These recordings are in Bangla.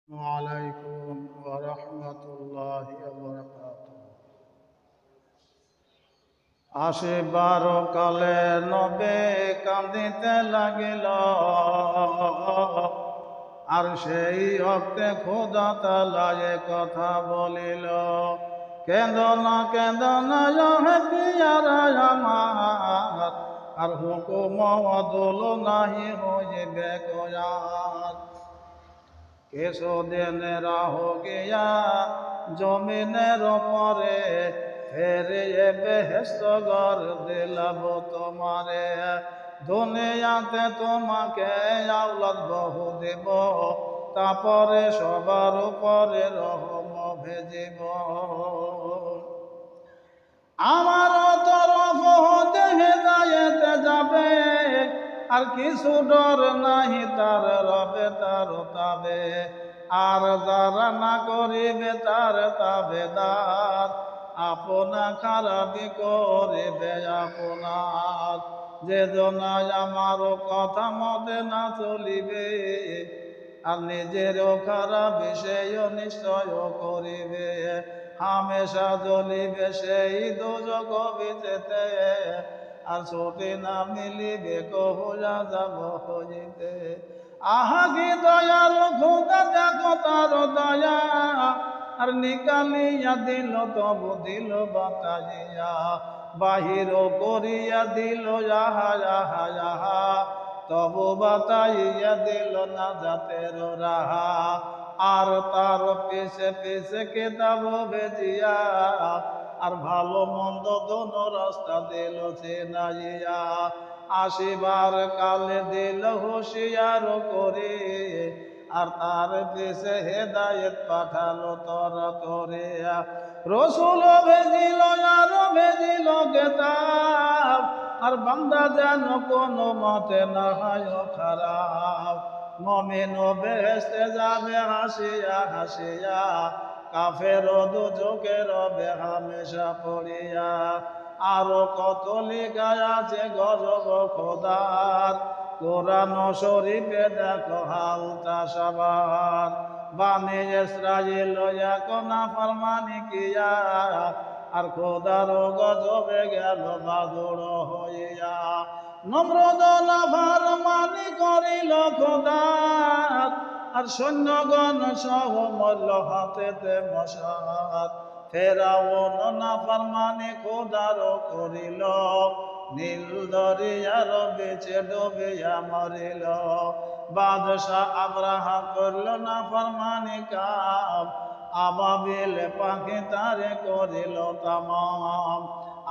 ওয়ালাইকুম ওয়া রাহমাতুল্লাহি ওয়া বারাকাতুহু। আসিবার কালে নবে কান্দিতে লাগিল, আর সেই অক্তে খোদা তাআলা এ কথা বলিল, কেঁদ না হে পিয়ারা আমার, আর হুকুম অদল নাহি হইবে কয়াত। কেশোদিনেরা হো গিয়া জমিনের পরে, ফেরে বেহেশত ঘর দিলাব তোমারে। দুনিয়াতে তোমাকে আওলাদ বহু দেব, তারপরে সবার উপরে রহম ভেজিব। আমার তরফ হতে হেদায়েতে যাবে, আর কিছু ডর নাহি তার রবে তার তাবে। আর যারা না করিবে তার তাবেদার, আপনা খারাপি করিবে আপনার। যে জনায় আমার কথা মতে না চলিবে, আর নিজেরও খারাপ বিষয় নিশ্চয় করিবে। হামেশা জ্বলিবে সেই দোজখ ভিতেতে, আর ছুটি না মিলিবে কহুলা যাব হইতে। আহা কি দয়াল খোদা, দেখো তার দয়া, আর নিকালিয়া দিল তবু দিল বাতাইয়া। বাহির করিয়া দিল যাহা যাহা যাহা, তবু বাতাইয়া দিল না জাতের রাহা। আর তার পিছে পিছে কেতাব ভেজিয়া, আর ভালো মন্দ দোনো রাস্তা দিল চেনাইয়া। আসিবার কালে দিল হুঁশিয়ার করে, আর তার পিছে হেদায়েত পাঠালো তরা তরে। রসুল ভেজিল আর ভেজিল কেতাব, আর বান্দা যেন কোনো মতে না হয় খারাপ। মুমিন বেহেশতে যাবে হাসিয়া হাসিয়া, কাফের দুজকে রবে হামেশা পড়িয়া। আরো কত লেখা আছে গজব খোদার, কোরআন শরীফে দেখো হালতা সবার। বানি ইসরাইল এখন ফরমানি কিয়া, আর খোদার গজবে গেল বাদুড় হইয়া। নম্রদ না ফরমানি করিল খোদার, আর সৈন্যগণ সহ মল্ল হাতেতে মশাত। ফেরাউন না ফরমানি খোদার করিল, নীল দরিয়ার বেচে ডুবিয়া মরিল। বাদশাহ আব্রাহা করল না ফরমানি কাম, আবাবিল পাখি তারে করিল তামাম।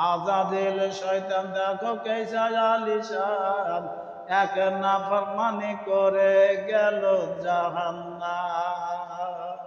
আজাদিল শয়তান দেখো কেসা আলিশান, এক না ফরমানি করে গেল জাহান্নাম।